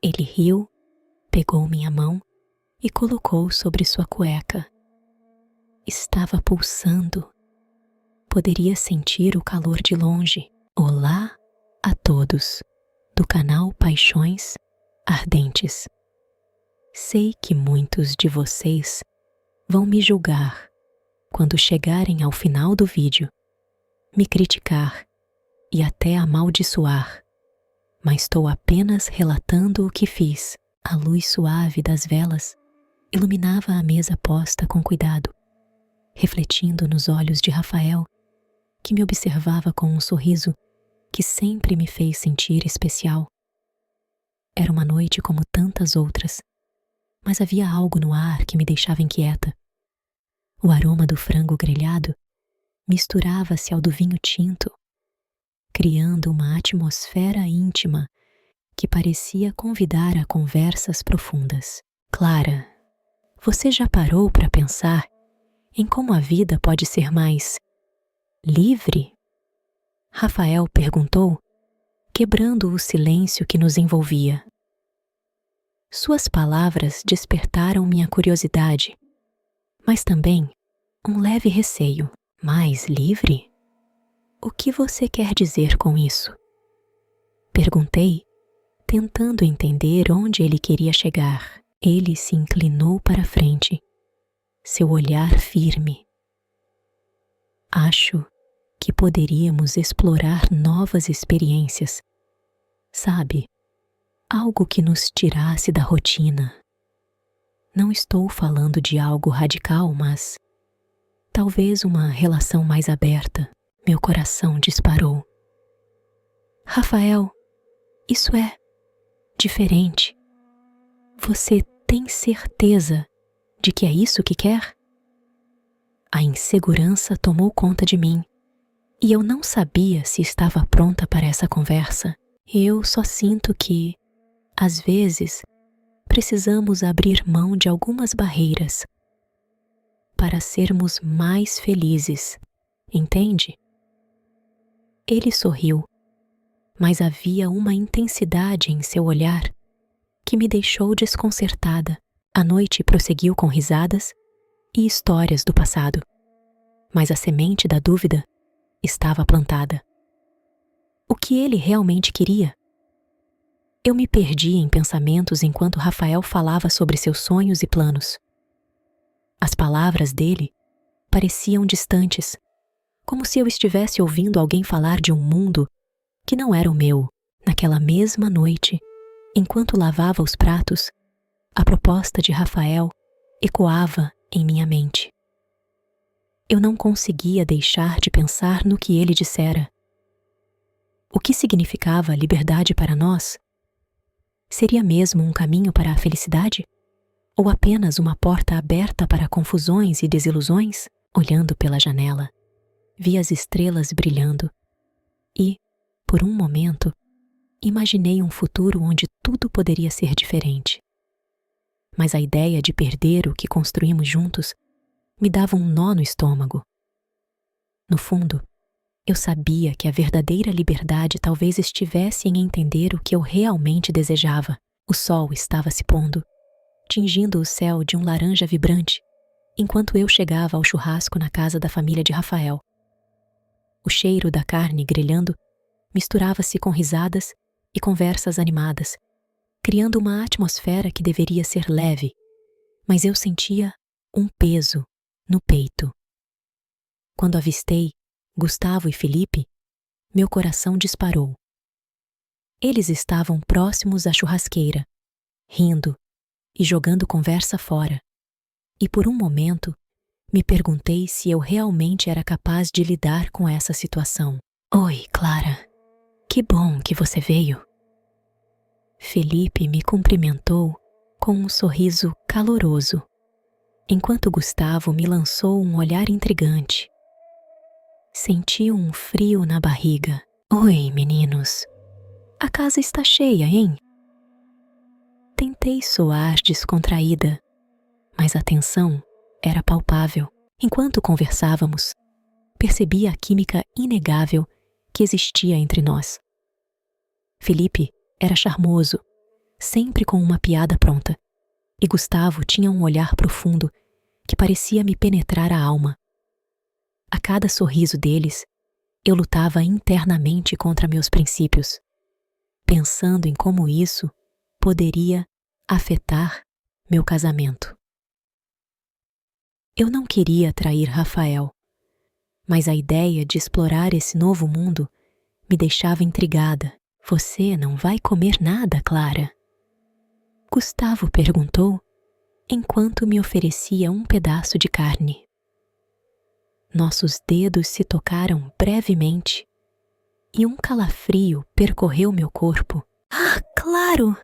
Ele riu, pegou minha mão e colocou sobre sua cueca. Estava pulsando. Poderia sentir o calor de longe. Olá a todos do canal Paixões Ardentes. Sei que muitos de vocês vão me julgar quando chegarem ao final do vídeo, me criticar e até amaldiçoar, mas estou apenas relatando o que fiz. A luz suave das velas iluminava a mesa posta com cuidado, refletindo nos olhos de Rafael, que me observava com um sorriso que sempre me fez sentir especial. Era uma noite como tantas outras, mas havia algo no ar que me deixava inquieta. O aroma do frango grelhado misturava-se ao do vinho tinto, criando uma atmosfera íntima que parecia convidar a conversas profundas. Clara, você já parou para pensar em como a vida pode ser mais livre? Rafael perguntou, quebrando o silêncio que nos envolvia. Suas palavras despertaram minha curiosidade, mas também um leve receio. Mais livre? O que você quer dizer com isso? Perguntei, tentando entender onde ele queria chegar. Ele se inclinou para a frente, seu olhar firme. Acho que poderíamos explorar novas experiências. Sabe, algo que nos tirasse da rotina. Não estou falando de algo radical, mas talvez uma relação mais aberta. Meu coração disparou. Rafael, isso é diferente. Você tem certeza de que é isso que quer? A insegurança tomou conta de mim e eu não sabia se estava pronta para essa conversa. Eu só sinto que, às vezes, precisamos abrir mão de algumas barreiras para sermos mais felizes, entende? Ele sorriu, mas havia uma intensidade em seu olhar que me deixou desconcertada. A noite prosseguiu com risadas e histórias do passado, mas a semente da dúvida estava plantada. O que ele realmente queria? Eu me perdi em pensamentos enquanto Rafael falava sobre seus sonhos e planos. As palavras dele pareciam distantes, como se eu estivesse ouvindo alguém falar de um mundo que não era o meu. Naquela mesma noite, enquanto lavava os pratos, a proposta de Rafael ecoava em minha mente. Eu não conseguia deixar de pensar no que ele dissera. O que significava liberdade para nós? Seria mesmo um caminho para a felicidade? Ou apenas uma porta aberta para confusões e desilusões? Olhando pela janela, vi as estrelas brilhando e, por um momento, imaginei um futuro onde tudo poderia ser diferente. Mas a ideia de perder o que construímos juntos me dava um nó no estômago. No fundo, eu sabia que a verdadeira liberdade talvez estivesse em entender o que eu realmente desejava. O sol estava se pondo, tingindo o céu de um laranja vibrante, enquanto eu chegava ao churrasco na casa da família de Rafael. O cheiro da carne grelhando misturava-se com risadas e conversas animadas, criando uma atmosfera que deveria ser leve, mas eu sentia um peso no peito. Quando avistei Gustavo e Felipe, meu coração disparou. Eles estavam próximos à churrasqueira, rindo e jogando conversa fora. E por um momento, me perguntei se eu realmente era capaz de lidar com essa situação. Oi, Clara. Que bom que você veio. Felipe me cumprimentou com um sorriso caloroso, enquanto Gustavo me lançou um olhar intrigante. Senti um frio na barriga. Oi, meninos. A casa está cheia, hein? Tentei soar descontraída, mas a tensão era palpável. Enquanto conversávamos, percebi a química inegável que existia entre nós. Felipe era charmoso, sempre com uma piada pronta, e Gustavo tinha um olhar profundo que parecia me penetrar a alma. A cada sorriso deles, eu lutava internamente contra meus princípios, pensando em como isso poderia afetar meu casamento. Eu não queria trair Rafael, mas a ideia de explorar esse novo mundo me deixava intrigada. Você não vai comer nada, Clara? Gustavo perguntou, enquanto me oferecia um pedaço de carne. Nossos dedos se tocaram brevemente e um calafrio percorreu meu corpo. Ah, claro!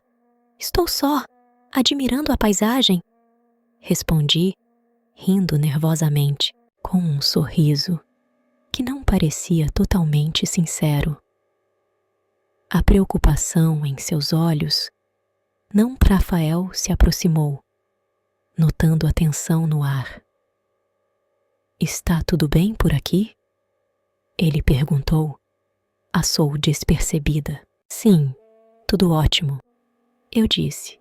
Estou só, admirando a paisagem, respondi, rindo nervosamente, com um sorriso que não parecia totalmente sincero. A preocupação em seus olhos, não Rafael se aproximou, notando a tensão no ar. Está tudo bem por aqui? Ele perguntou. Assou despercebida. Sim, tudo ótimo, eu disse,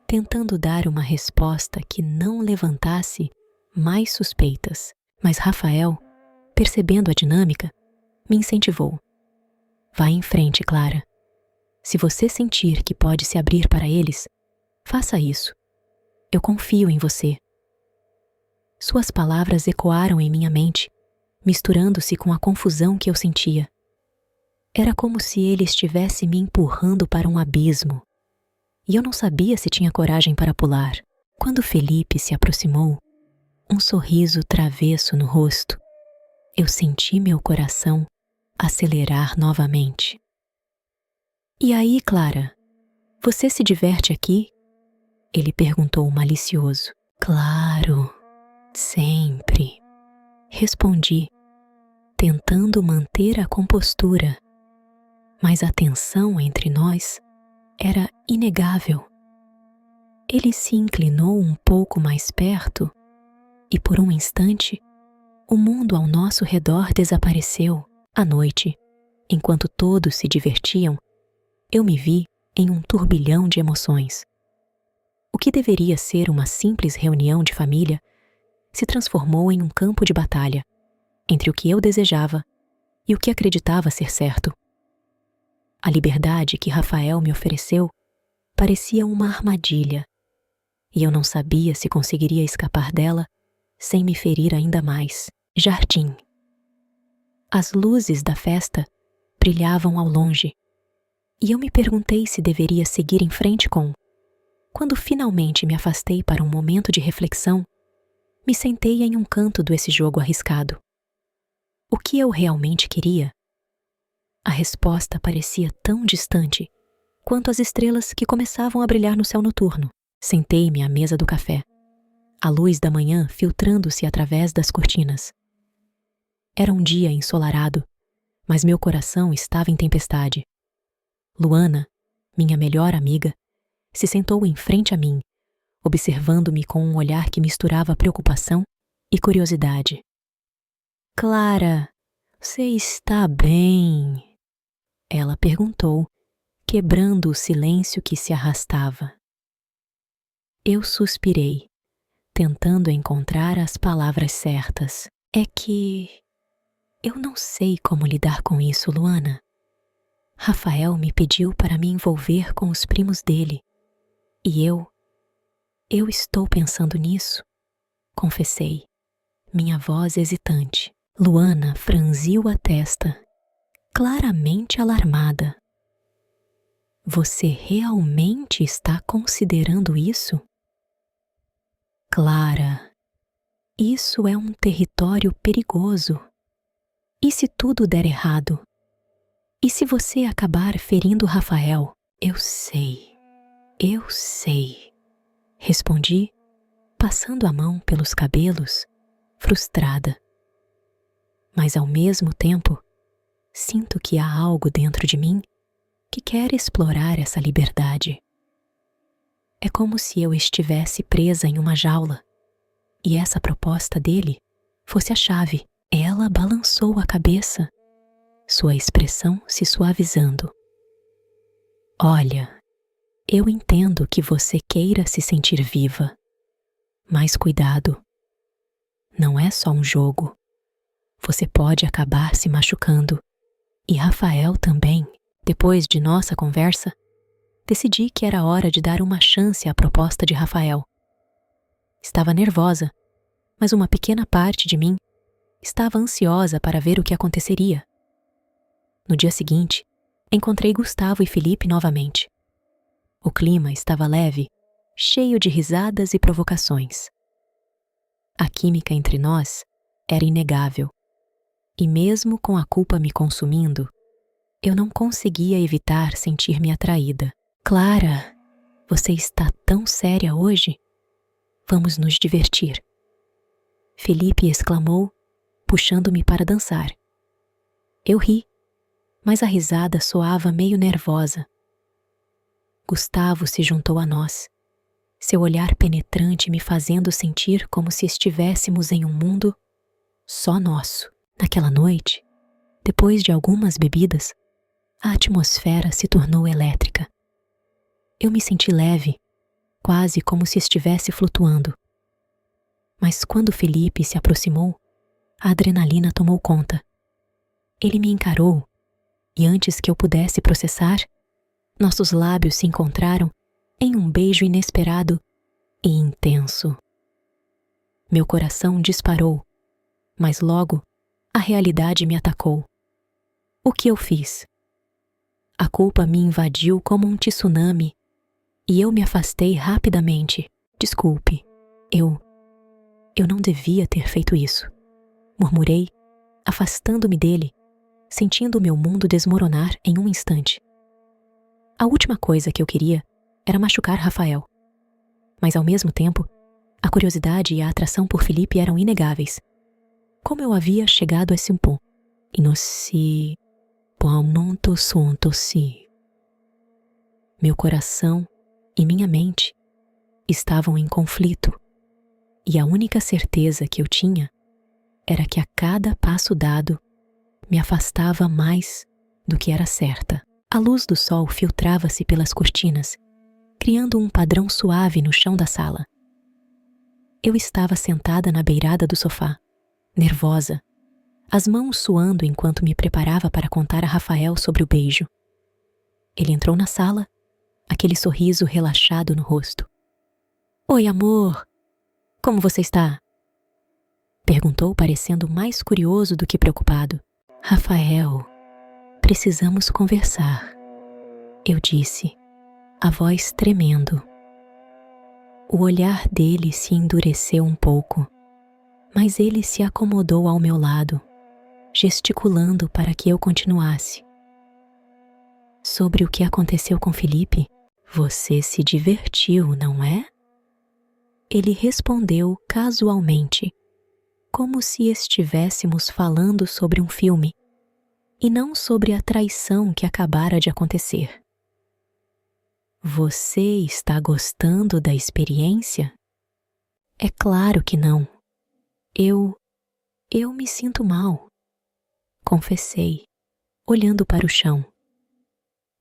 tentando dar uma resposta que não levantasse mais suspeitas. Mas Rafael, percebendo a dinâmica, me incentivou. Vá em frente, Clara. Se você sentir que pode se abrir para eles, faça isso. Eu confio em você. Suas palavras ecoaram em minha mente, misturando-se com a confusão que eu sentia. Era como se ele estivesse me empurrando para um abismo, e eu não sabia se tinha coragem para pular. Quando Felipe se aproximou, um sorriso travesso no rosto, eu senti meu coração acelerar novamente. E aí, Clara, você se diverte aqui? Ele perguntou malicioso. Claro, sempre, respondi, tentando manter a compostura, mas a tensão entre nós era inegável. Ele se inclinou um pouco mais perto e, por um instante, o mundo ao nosso redor desapareceu. À noite, enquanto todos se divertiam, eu me vi em um turbilhão de emoções. O que deveria ser uma simples reunião de família se transformou em um campo de batalha entre o que eu desejava e o que acreditava ser certo. A liberdade que Rafael me ofereceu parecia uma armadilha, e eu não sabia se conseguiria escapar dela sem me ferir ainda mais. Jardim. As luzes da festa brilhavam ao longe, e eu me perguntei se deveria seguir em frente com. Quando finalmente me afastei para um momento de reflexão, me sentei em um canto desse jogo arriscado. O que eu realmente queria? A resposta parecia tão distante quanto as estrelas que começavam a brilhar no céu noturno. Sentei-me à mesa do café, a luz da manhã filtrando-se através das cortinas. Era um dia ensolarado, mas meu coração estava em tempestade. Luana, minha melhor amiga, se sentou em frente a mim, observando-me com um olhar que misturava preocupação e curiosidade. Clara, você está bem? Ela perguntou, quebrando o silêncio que se arrastava. Eu suspirei, tentando encontrar as palavras certas. É que eu não sei como lidar com isso, Luana. Rafael me pediu para me envolver com os primos dele, e eu estou pensando nisso, confessei, minha voz hesitante. Luana franziu a testa, claramente alarmada. Você realmente está considerando isso? Clara, isso é um território perigoso. E se tudo der errado? E se você acabar ferindo Rafael? Eu sei, respondi, passando a mão pelos cabelos, frustrada. Mas ao mesmo tempo, sinto que há algo dentro de mim que quer explorar essa liberdade. É como se eu estivesse presa em uma jaula, e essa proposta dele fosse a chave. Ela balançou a cabeça, sua expressão se suavizando. Olha, Eu entendo que você queira se sentir viva, mas cuidado, não é só um jogo. Você pode acabar se machucando. E Rafael também. Depois de nossa conversa, decidi que era hora de dar uma chance à proposta de Rafael. Estava nervosa, mas uma pequena parte de mim estava ansiosa para ver o que aconteceria. No dia seguinte, encontrei Gustavo e Felipe novamente. O clima estava leve, cheio de risadas e provocações. A química entre nós era inegável. E mesmo com a culpa me consumindo, eu não conseguia evitar sentir-me atraída. Clara, você está tão séria hoje? Vamos nos divertir. Felipe exclamou, puxando-me para dançar. Eu ri, mas a risada soava meio nervosa. Gustavo se juntou a nós, seu olhar penetrante me fazendo sentir como se estivéssemos em um mundo só nosso. Naquela noite, depois de algumas bebidas, a atmosfera se tornou elétrica. Eu me senti leve, quase como se estivesse flutuando. Mas quando Felipe se aproximou, a adrenalina tomou conta. Ele me encarou, e antes que eu pudesse processar, nossos lábios se encontraram em um beijo inesperado e intenso. Meu coração disparou, mas logo a realidade me atacou. O que eu fiz? A culpa me invadiu como um tsunami e eu me afastei rapidamente. Desculpe, eu não devia ter feito isso. Murmurei, afastando-me dele, sentindo o meu mundo desmoronar em um instante. A última coisa que eu queria era machucar Rafael. Mas ao mesmo tempo, a curiosidade e a atração por Felipe eram inegáveis. Como eu havia chegado a esse ponto? Inossi, poamonto sontosi. Meu coração e minha mente estavam em conflito, e a única certeza que eu tinha era que a cada passo dado me afastava mais do que era certa. A luz do sol filtrava-se pelas cortinas, criando um padrão suave no chão da sala. Eu estava sentada na beirada do sofá, nervosa, as mãos suando enquanto me preparava para contar a Rafael sobre o beijo. Ele entrou na sala, aquele sorriso relaxado no rosto. Oi, amor! Como você está? Perguntou, parecendo mais curioso do que preocupado. Rafael, precisamos conversar, eu disse, a voz tremendo. O olhar dele se endureceu um pouco, mas ele se acomodou ao meu lado, gesticulando para que eu continuasse. Sobre o que aconteceu com Felipe, você se divertiu, não é? Ele respondeu casualmente, como se estivéssemos falando sobre um filme, e não sobre a traição que acabara de acontecer. Você está gostando da experiência? É claro que não. Eu me sinto mal, confessei, olhando para o chão.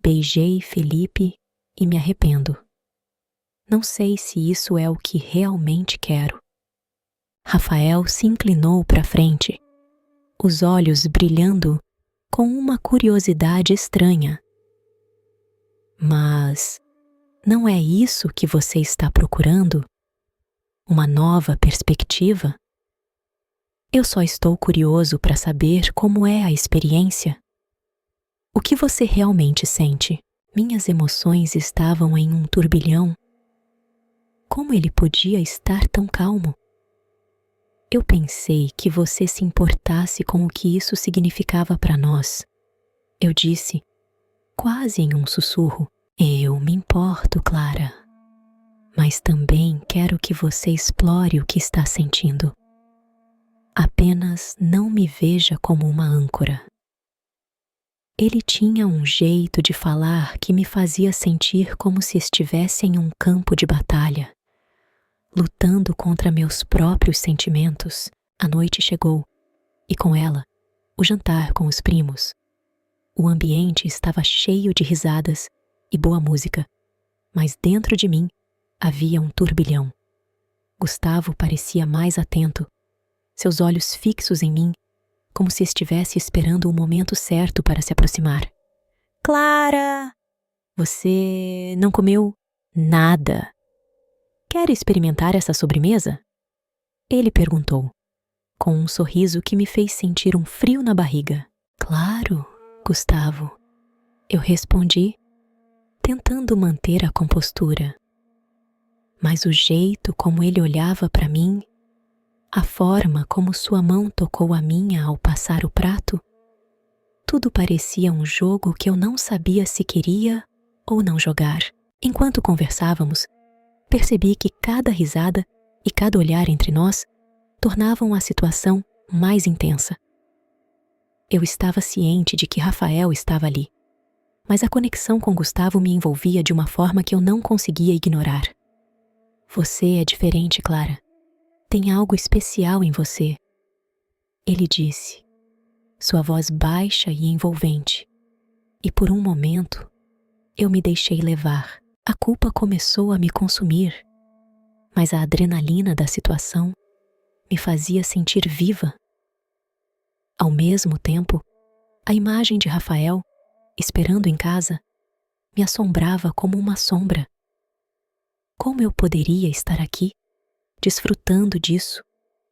Beijei Felipe e me arrependo. Não sei se isso é o que realmente quero. Rafael se inclinou para frente, os olhos brilhando com uma curiosidade estranha. Mas não é isso que você está procurando? Uma nova perspectiva? Eu só estou curioso para saber como é a experiência. O que você realmente sente? Minhas emoções estavam em um turbilhão. Como ele podia estar tão calmo? Eu pensei que você se importasse com o que isso significava para nós. Eu disse, quase em um sussurro. Eu me importo, Clara. Mas também quero que você explore o que está sentindo. Apenas não me veja como uma âncora. Ele tinha um jeito de falar que me fazia sentir como se estivesse em um campo de batalha, lutando contra meus próprios sentimentos. A noite chegou, e com ela, o jantar com os primos. O ambiente estava cheio de risadas e boa música, mas dentro de mim havia um turbilhão. Gustavo parecia mais atento, seus olhos fixos em mim, como se estivesse esperando o momento certo para se aproximar. Clara! Você não comeu nada. Quer experimentar essa sobremesa? Ele perguntou, com um sorriso que me fez sentir um frio na barriga. Claro, Gustavo. Eu respondi, tentando manter a compostura. Mas o jeito como ele olhava para mim, a forma como sua mão tocou a minha ao passar o prato, tudo parecia um jogo que eu não sabia se queria ou não jogar. Enquanto conversávamos, percebi que cada risada e cada olhar entre nós tornavam a situação mais intensa. Eu estava ciente de que Rafael estava ali, mas a conexão com Gustavo me envolvia de uma forma que eu não conseguia ignorar. Você é diferente, Clara. Tem algo especial em você. Ele disse, sua voz baixa e envolvente. E por um momento, eu me deixei levar. A culpa começou a me consumir, mas a adrenalina da situação me fazia sentir viva. Ao mesmo tempo, a imagem de Rafael, esperando em casa, me assombrava como uma sombra. Como eu poderia estar aqui, desfrutando disso,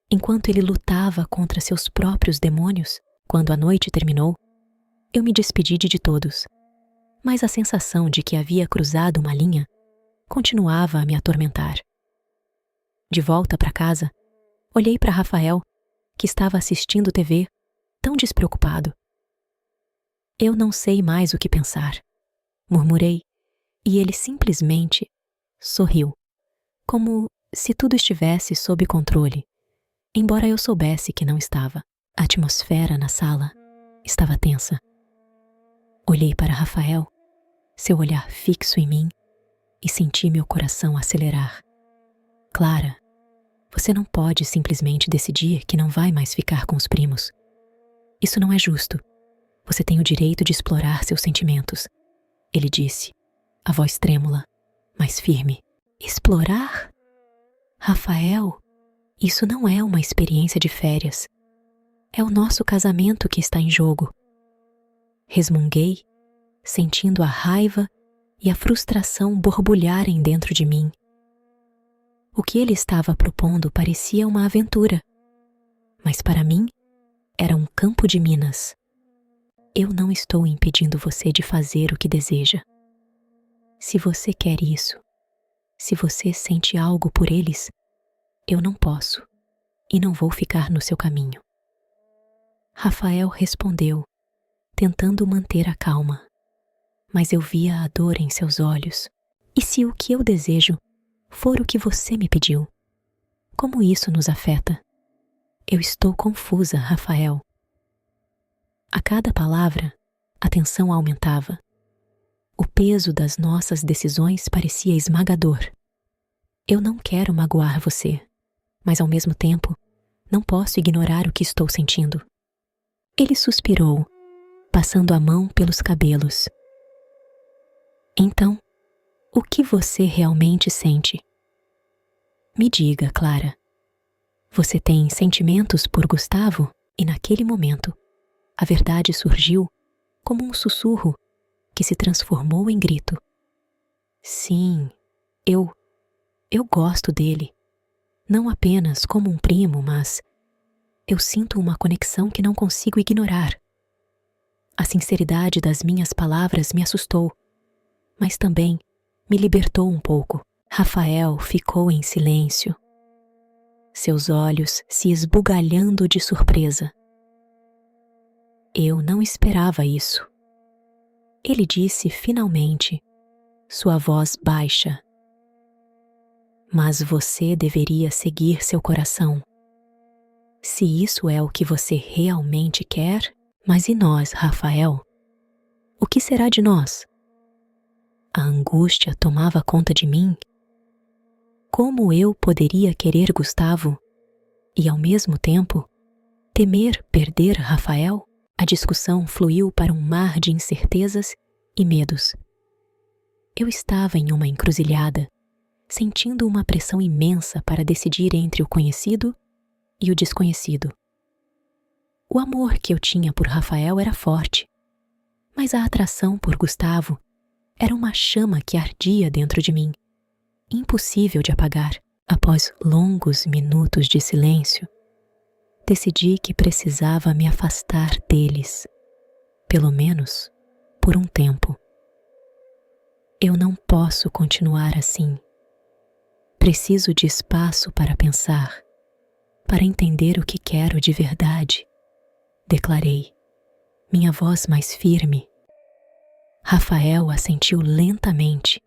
enquanto ele lutava contra seus próprios demônios? Quando a noite terminou, eu me despedi de todos, mas a sensação de que havia cruzado uma linha continuava a me atormentar. De volta para casa, olhei para Rafael, que estava assistindo TV, tão despreocupado. Eu não sei mais o que pensar, murmurei, e ele simplesmente sorriu, como se tudo estivesse sob controle, embora eu soubesse que não estava. A atmosfera na sala estava tensa. Olhei para Rafael, seu olhar fixo em mim, e senti meu coração acelerar. Clara, você não pode simplesmente decidir que não vai mais ficar com os primos. Isso não é justo. Você tem o direito de explorar seus sentimentos, ele disse, a voz trêmula, mas firme. Explorar? Rafael, isso não é uma experiência de férias. É o nosso casamento que está em jogo. Resmunguei, sentindo a raiva e a frustração borbulharem dentro de mim. O que ele estava propondo parecia uma aventura, mas para mim era um campo de minas. Eu não estou impedindo você de fazer o que deseja. Se você quer isso, se você sente algo por eles, eu não posso e não vou ficar no seu caminho. Rafael respondeu, tentando manter a calma, mas eu via a dor em seus olhos. E se o que eu desejo for o que você me pediu? Como isso nos afeta? Eu estou confusa, Rafael. A cada palavra, a tensão aumentava. O peso das nossas decisões parecia esmagador. Eu não quero magoar você, mas ao mesmo tempo, não posso ignorar o que estou sentindo. Ele suspirou, passando a mão pelos cabelos. Então, o que você realmente sente? Me diga, Clara. Você tem sentimentos por Gustavo? E naquele momento, a verdade surgiu como um sussurro que se transformou em grito. Sim, eu gosto dele. Não apenas como um primo, mas eu sinto uma conexão que não consigo ignorar. A sinceridade das minhas palavras me assustou, mas também me libertou um pouco. Rafael ficou em silêncio, seus olhos se esbugalhando de surpresa. Eu não esperava isso. Ele disse finalmente, sua voz baixa. Mas você deveria seguir seu coração. Se isso é o que você realmente quer, mas e nós, Rafael? O que será de nós? A angústia tomava conta de mim. Como eu poderia querer Gustavo e, ao mesmo tempo, temer perder Rafael? A discussão fluiu para um mar de incertezas e medos. Eu estava em uma encruzilhada, sentindo uma pressão imensa para decidir entre o conhecido e o desconhecido. O amor que eu tinha por Rafael era forte, mas a atração por Gustavo era uma chama que ardia dentro de mim, impossível de apagar. Após longos minutos de silêncio, decidi que precisava me afastar deles, pelo menos por um tempo. Eu não posso continuar assim. Preciso de espaço para pensar, para entender o que quero de verdade, declarei, minha voz mais firme. Rafael assentiu lentamente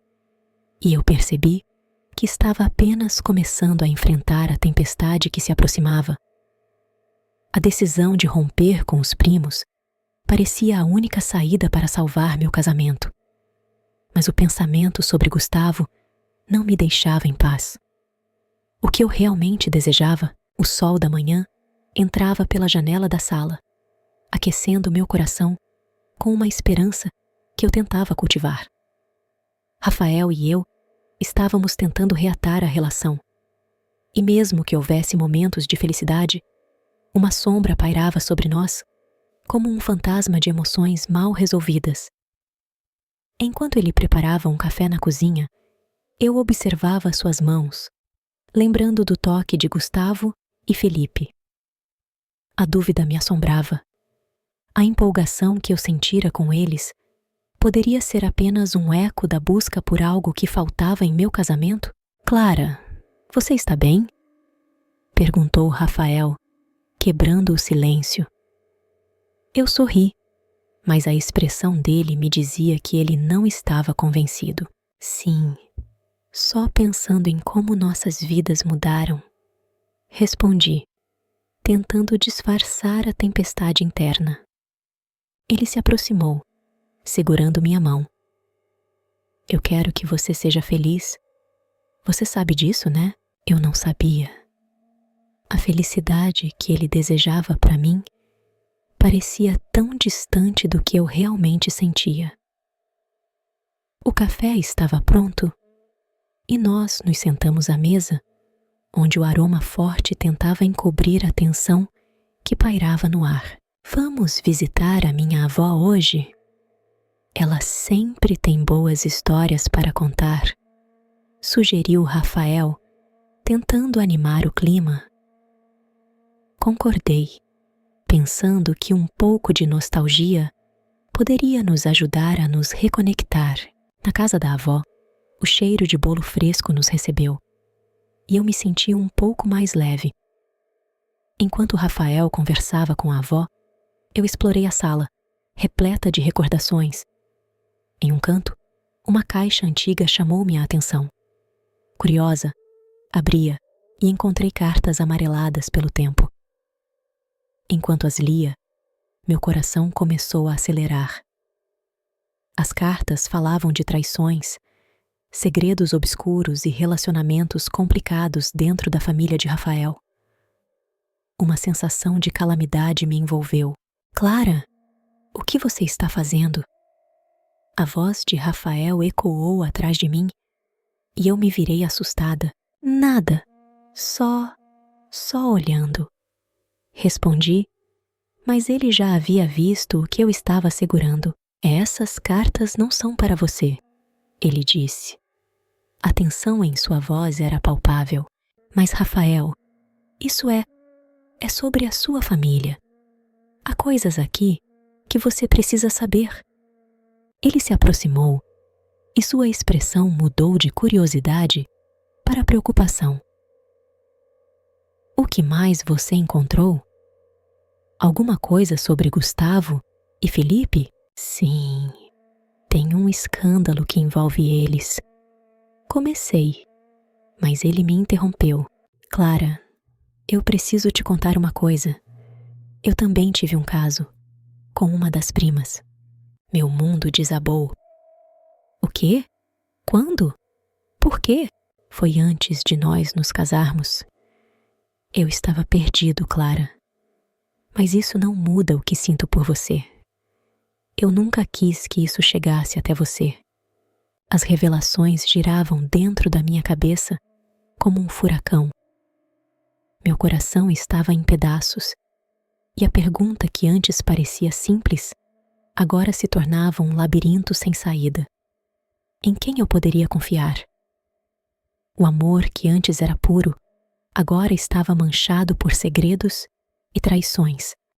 e eu percebi que estava apenas começando a enfrentar a tempestade que se aproximava. A decisão de romper com os primos parecia a única saída para salvar meu casamento. Mas o pensamento sobre Gustavo não me deixava em paz. O que eu realmente desejava, o sol da manhã, entrava pela janela da sala, aquecendo meu coração com uma esperança que eu tentava cultivar. Rafael e eu estávamos tentando reatar a relação. E mesmo que houvesse momentos de felicidade, uma sombra pairava sobre nós, como um fantasma de emoções mal resolvidas. Enquanto ele preparava um café na cozinha, eu observava suas mãos, lembrando do toque de Gustavo e Felipe. A dúvida me assombrava. A empolgação que eu sentira com eles poderia ser apenas um eco da busca por algo que faltava em meu casamento? Clara, você está bem? Perguntou Rafael, quebrando o silêncio. Eu sorri, mas a expressão dele me dizia que ele não estava convencido. Sim, só pensando em como nossas vidas mudaram, respondi, tentando disfarçar a tempestade interna. Ele se aproximou, segurando minha mão. Eu quero que você seja feliz. Você sabe disso, né? Eu não sabia. A felicidade que ele desejava para mim parecia tão distante do que eu realmente sentia. O café estava pronto e nós nos sentamos à mesa, onde o aroma forte tentava encobrir a tensão que pairava no ar. Vamos visitar a minha avó hoje? Ela sempre tem boas histórias para contar, sugeriu Rafael, tentando animar o clima. Concordei, pensando que um pouco de nostalgia poderia nos ajudar a nos reconectar. Na casa da avó, o cheiro de bolo fresco nos recebeu, e eu me senti um pouco mais leve. Enquanto Rafael conversava com a avó, eu explorei a sala, repleta de recordações. Em um canto, uma caixa antiga chamou minha atenção. Curiosa, abria e encontrei cartas amareladas pelo tempo. Enquanto as lia, meu coração começou a acelerar. As cartas falavam de traições, segredos obscuros e relacionamentos complicados dentro da família de Rafael. Uma sensação de calamidade me envolveu. Clara, o que você está fazendo? A voz de Rafael ecoou atrás de mim e eu me virei assustada. Nada, só olhando. Respondi, mas ele já havia visto o que eu estava segurando. Essas cartas não são para você, ele disse. A tensão em sua voz era palpável. Mas Rafael, isso é sobre a sua família. Há coisas aqui que você precisa saber. Ele se aproximou e sua expressão mudou de curiosidade para preocupação. O que mais você encontrou? Alguma coisa sobre Gustavo e Felipe? Sim, tem um escândalo que envolve eles. Comecei, mas ele me interrompeu. Clara, eu preciso te contar uma coisa. Eu também tive um caso, com uma das primas. Meu mundo desabou. O quê? Quando? Por quê? Foi antes de nós nos casarmos. Eu estava perdido, Clara. Mas isso não muda o que sinto por você. Eu nunca quis que isso chegasse até você. As revelações giravam dentro da minha cabeça como um furacão. Meu coração estava em pedaços, e a pergunta que antes parecia simples, agora se tornava um labirinto sem saída. Em quem eu poderia confiar? O amor que antes era puro, agora estava manchado por segredos e traições.